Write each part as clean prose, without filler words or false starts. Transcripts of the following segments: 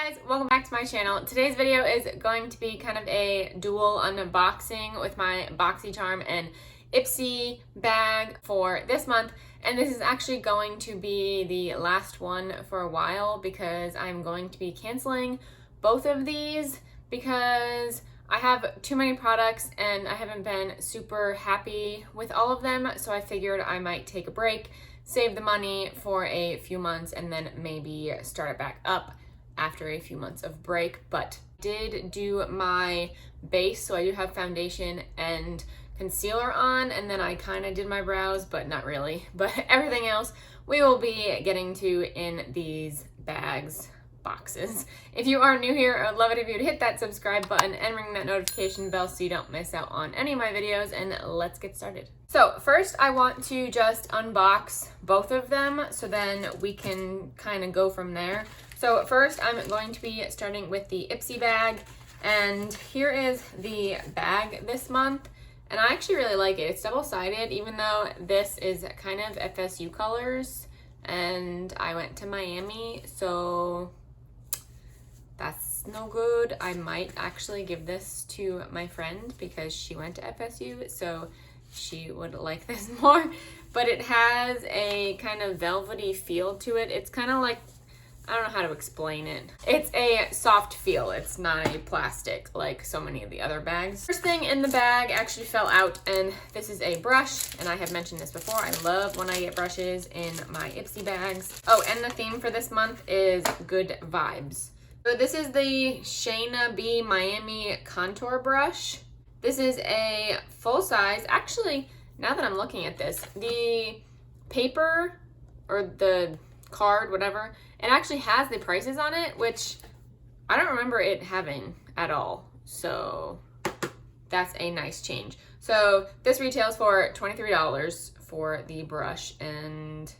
Guys, welcome back to my channel. Today's video is going to be kind of a dual unboxing with my Boxycharm and Ipsy bag for this month, and this is actually going to be the last one for a while because I'm going to be canceling both of these because I have too many products and I haven't been super happy with all of them, so I figured I might take a break, save the money for a few months, and then maybe start it back up after a few months of break. But did do my base, so I do have foundation and concealer on, and then I kind of did my brows, but not really. But everything else we will be getting to in these boxes. If you are new here, I would love it if you would hit that subscribe button and ring that notification bell so you don't miss out on any of my videos, and let's get started. So first I want to just unbox both of them so then we can kind of go from there. So first I'm going to be starting with the Ipsy bag, and here is the bag this month, and I actually really like it. It's double-sided, even though this is kind of FSU colors, and I went to Miami, so that's no good. I might actually give this to my friend because she went to FSU, so she would like this more. But it has a kind of velvety feel to it. It's kind of like, I don't know how to explain it. It's a soft feel. It's not a plastic like so many of the other bags. First thing in the bag actually fell out, and this is a brush, and I have mentioned this before. I love when I get brushes in my Ipsy bags. Oh, and the theme for this month is good vibes. So this is the Shayna B Miami contour brush. This is a full size. Actually, now that I'm looking at this, the paper or the card, whatever, it actually has the prices on it, which I don't remember it having at all. So that's a nice change. So this retails for $23 for the brush, and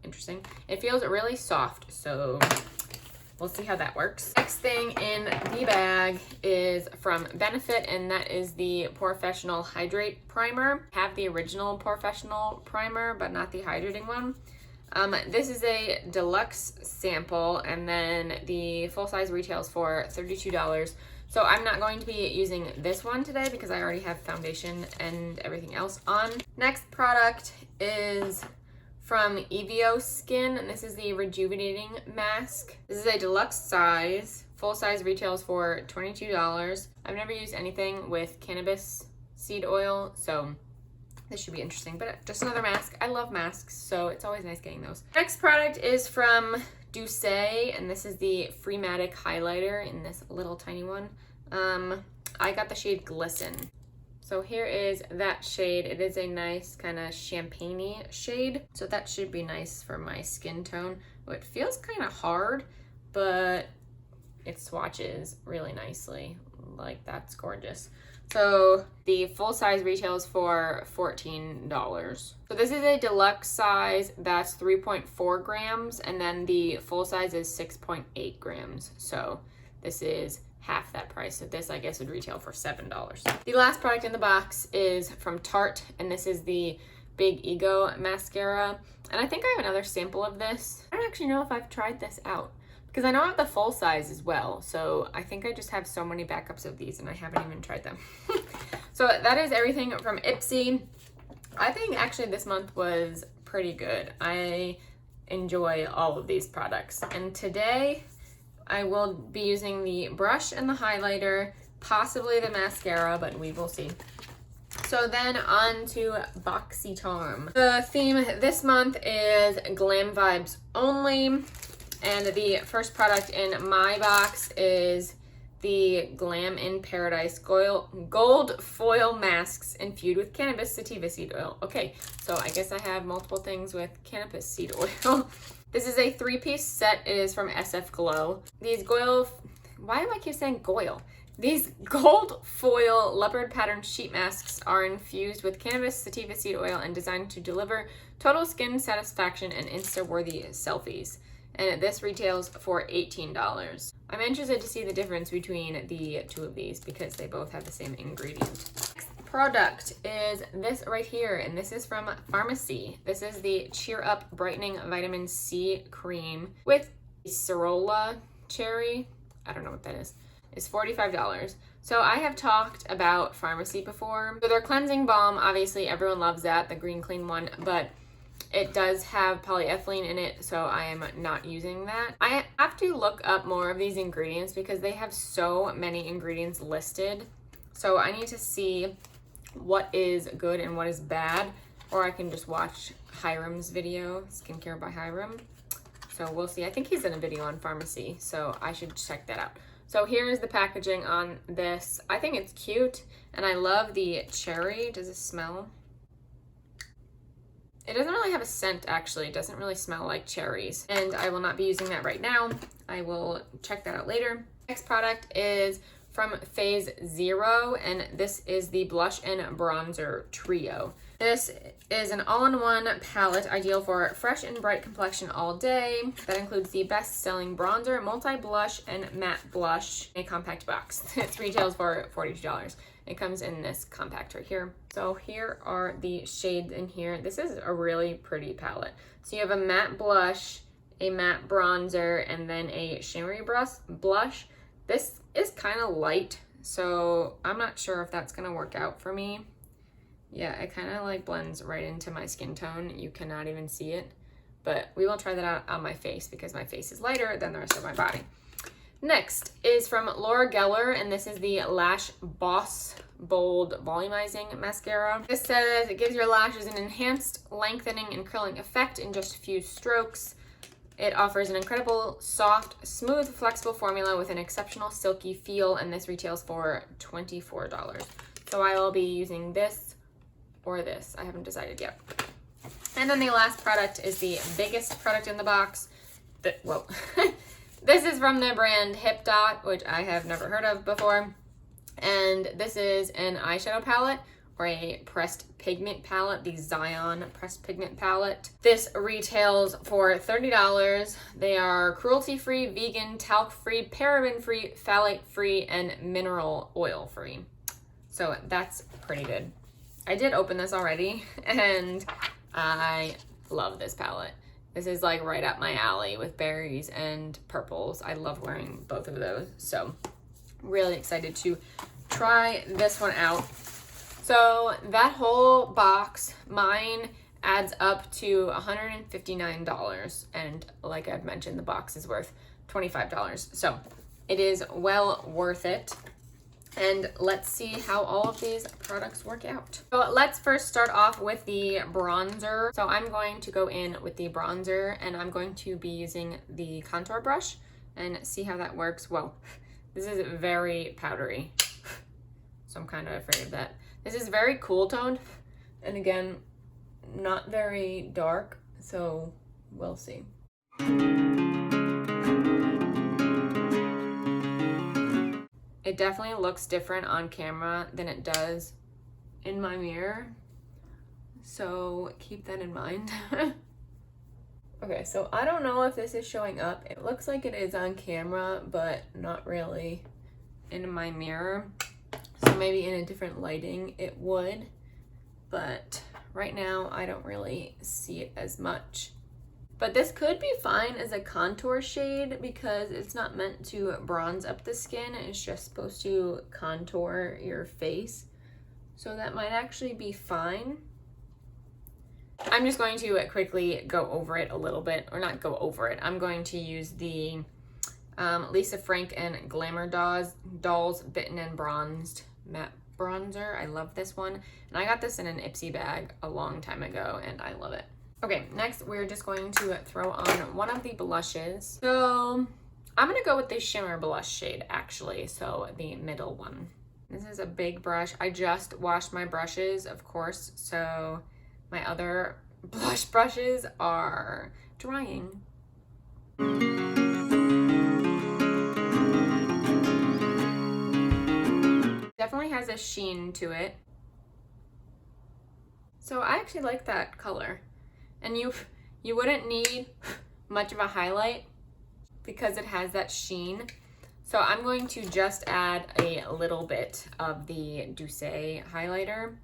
interesting. It feels really soft, so we'll see how that works. Next thing in the bag is from Benefit, and that is the Professional Hydrate Primer. I have the original Professional Primer, but not the hydrating one. This is a deluxe sample, and then the full size retails for $32. So I'm not going to be using this one today because I already have foundation and everything else on. Next product is from Evio Skin, and this is the Rejuvenating Mask. This is a deluxe size. Full size retails for $22. I've never used anything with cannabis seed oil, so this should be interesting, but just another mask. I love masks, so it's always nice getting those. Next product is from Douce, and this is the Freematic highlighter in this little tiny one. I got the shade Glisten. So here is that shade. It is a nice kind of champagne-y shade, so that should be nice for my skin tone. It feels kind of hard, but it swatches really nicely. Like, that's gorgeous. So the full size retails for $14. So this is a deluxe size that's 3.4 grams, and then the full size is 6.8 grams. So this is half that price. So this, I guess, would retail for $7. The last product in the box is from Tarte, and this is the Big Ego mascara. And I think I have another sample of this. I don't actually know if I've tried this out, because I know I have the full size as well, so I think I just have so many backups of these and I haven't even tried them. So that is everything from Ipsy. I think actually this month was pretty good. I enjoy all of these products. And today I will be using the brush and the highlighter, possibly the mascara, but we will see. So then on to Boxycharm. The theme this month is Glam Vibes Only. And the first product in my box is the Glam in Paradise Gold Foil Masks infused with cannabis sativa seed oil. Okay, so I guess I have multiple things with cannabis seed oil. This is a 3-piece set. It is from SF Glow. These why do I keep saying Goyle? These gold foil leopard pattern sheet masks are infused with cannabis sativa seed oil and designed to deliver total skin satisfaction and Insta-worthy selfies. And this retails for $18. I'm interested to see the difference between the two of these because they both have the same ingredient. Next product is this right here, and this is from Pharmacy. This is the Cheer Up Brightening Vitamin C Cream with Cerola Cherry. I don't know what that is $45. So I have talked about Pharmacy before. So their cleansing balm, obviously everyone loves that, the green clean one, but it does have polyethylene in it, so I am not using that. I have to look up more of these ingredients because they have so many ingredients listed. So I need to see what is good and what is bad, or I can just watch Hiram's video, Skincare by Hiram. So we'll see. I think he's in a video on Pharmacy, so I should check that out. So here's the packaging on this. I think it's cute, and I love the cherry. Does it smell? It doesn't really have a scent, actually. It doesn't really smell like cherries. And I will not be using that right now. I will check that out later. Next product is from Phase Zero, and this is the Blush and Bronzer Trio. This is an all-in-one palette ideal for fresh and bright complexion all day. That includes the best-selling bronzer, multi-blush, and matte blush in a compact box. It retails for $42. It comes in this compact right here. So here are the shades in here. This is a really pretty palette. So you have a matte blush, a matte bronzer, and then a shimmery blush. This is kind of light, so I'm not sure if that's gonna work out for me. Yeah, it kind of like blends right into my skin tone. You cannot even see it, but we will try that out on my face because my face is lighter than the rest of my body. Next is from Laura Geller, and this is the Lash Boss Bold Volumizing Mascara. This says it gives your lashes an enhanced lengthening and curling effect in just a few strokes. It offers an incredible, soft, smooth, flexible formula with an exceptional silky feel, and this retails for $24. So I will be using this or this. I haven't decided yet. And then the last product is the biggest product in the box. This is from the brand Hip Dot, which I have never heard of before. And this is an eyeshadow palette or a pressed pigment palette, the Zion pressed pigment palette. This retails for $30. They are cruelty-free, vegan, talc-free, paraben-free, phthalate-free, and mineral oil-free. So that's pretty good. I did open this already, and I love this palette. This is like right up my alley with berries and purples. I love wearing both of those. So really excited to try this one out. So that whole box, mine adds up to $159. And like I've mentioned, the box is worth $25. So it is well worth it. And let's see how all of these products work out. So let's first start off with the bronzer. So I'm going to go in with the bronzer, and I'm going to be using the contour brush and see how that works. Whoa, this is very powdery. So I'm kind of afraid of that. This is very cool toned, and again, not very dark, so we'll see. It definitely looks different on camera than it does in my mirror, so keep that in mind. Okay, so I don't know if this is showing up. It looks like it is on camera, but not really in my mirror. So maybe in a different lighting it would, but right now I don't really see it as much. But this could be fine as a contour shade because it's not meant to bronze up the skin. It's just supposed to contour your face. So that might actually be fine. I'm just going to quickly go over it a little bit, or not go over it. I'm going to use the Lisa Frank and Glamour Dolls Bitten and Bronzed Matte Bronzer. I love this one. And I got this in an Ipsy bag a long time ago, and I love it. Okay, next we're just going to throw on one of the blushes. So I'm gonna go with the shimmer blush shade actually, so the middle one. This is a big brush. I just washed my brushes, of course, so my other blush brushes are drying. Definitely has a sheen to it. So I actually like that color. And you wouldn't need much of a highlight because it has that sheen. So I'm going to just add a little bit of the Douce highlighter.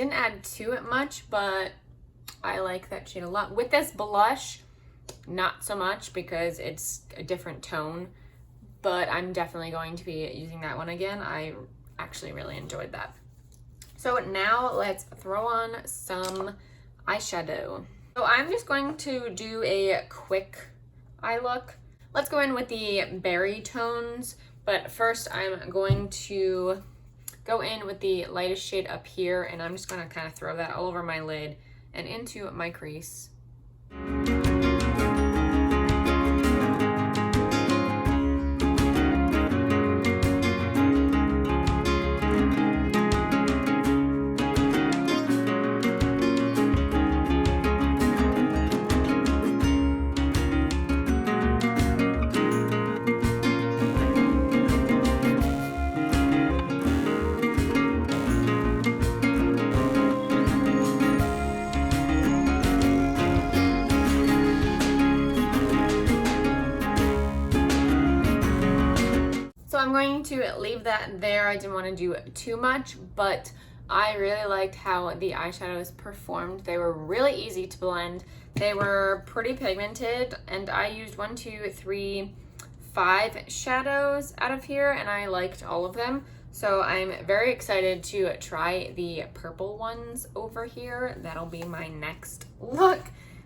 didn't add to it much, but I like that shade a lot. With this blush, not so much because it's a different tone, but I'm definitely going to be using that one again. I actually really enjoyed that. So now let's throw on some eyeshadow. So I'm just going to do a quick eye look. Let's go in with the berry tones, but first I'm going to go in with the lightest shade up here, and I'm just gonna kind of throw that all over my lid and into my crease. I'm going to leave that there. I didn't want to do too much, but I really liked how the eyeshadows performed. They were really easy to blend. They were pretty pigmented, and I used 1, 2, 3, 5 shadows out of here, and I liked all of them. So I'm very excited to try the purple ones over here. That'll be my next look.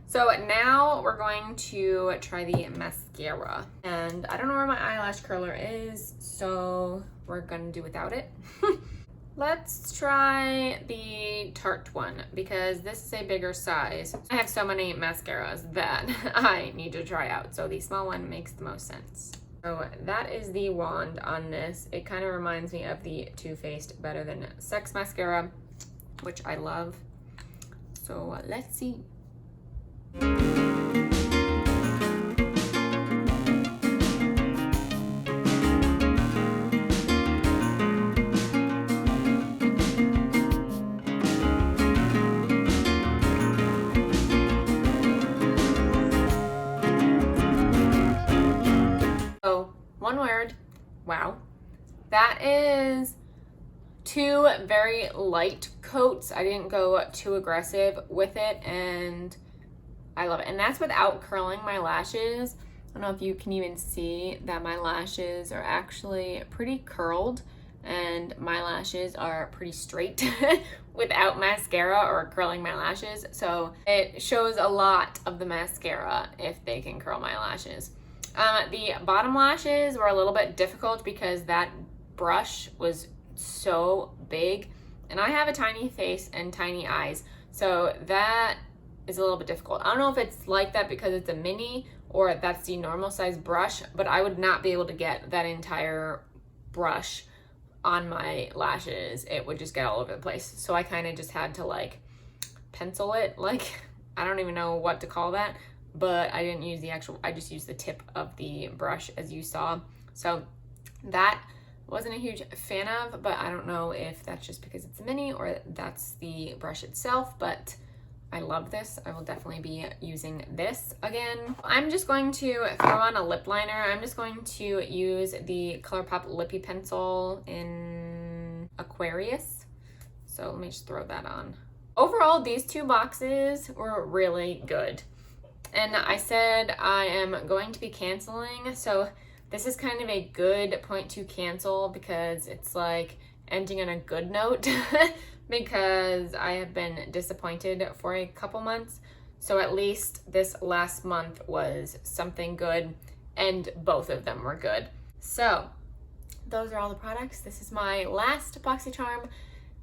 So now we're going to try the mascara, and I don't know where my eyelash curler is, so we're gonna do without it. Let's try the Tarte one because this is a bigger size. I have so many mascaras that I need to try out, so the small one makes the most sense. So that is the wand on this. It kind of reminds me of the Too Faced Better Than Sex mascara, which I love. So let's see. So, one word, wow. That is 2 very light coats. I didn't go too aggressive with it, and I love it. And that's without curling my lashes. I don't know if you can even see that my lashes are actually pretty curled, and my lashes are pretty straight without mascara or curling my lashes. So it shows a lot of the mascara if they can curl my lashes. The bottom lashes were a little bit difficult because that brush was so big, and I have a tiny face and tiny eyes, so that is a little bit difficult. I don't know if it's like that because it's a mini or that's the normal size brush, but I would not be able to get that entire brush on my lashes. It would just get all over the place. So I kind of just had to like pencil it, like, I don't even know what to call that, but I didn't use the actual, I just used the tip of the brush as you saw. So that wasn't a huge fan of, but I don't know if that's just because it's a mini or that's the brush itself, but I love this. I will definitely be using this again. I'm just going to throw on a lip liner. I'm just going to use the Colourpop Lippie pencil in Aquarius. So let me just throw that on. Overall, these 2 boxes were really good. And I said I am going to be canceling, so this is kind of a good point to cancel because it's like ending on a good note. Because I have been disappointed for a couple months. So at least this last month was something good, and both of them were good. So those are all the products. This is my last Boxycharm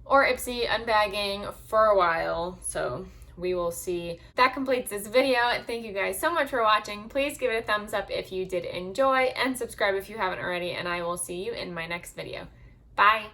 or Ipsy unbagging for a while. So we will see. That completes this video. Thank you guys so much for watching. Please give it a thumbs up if you did enjoy, and subscribe if you haven't already, and I will see you in my next video. Bye.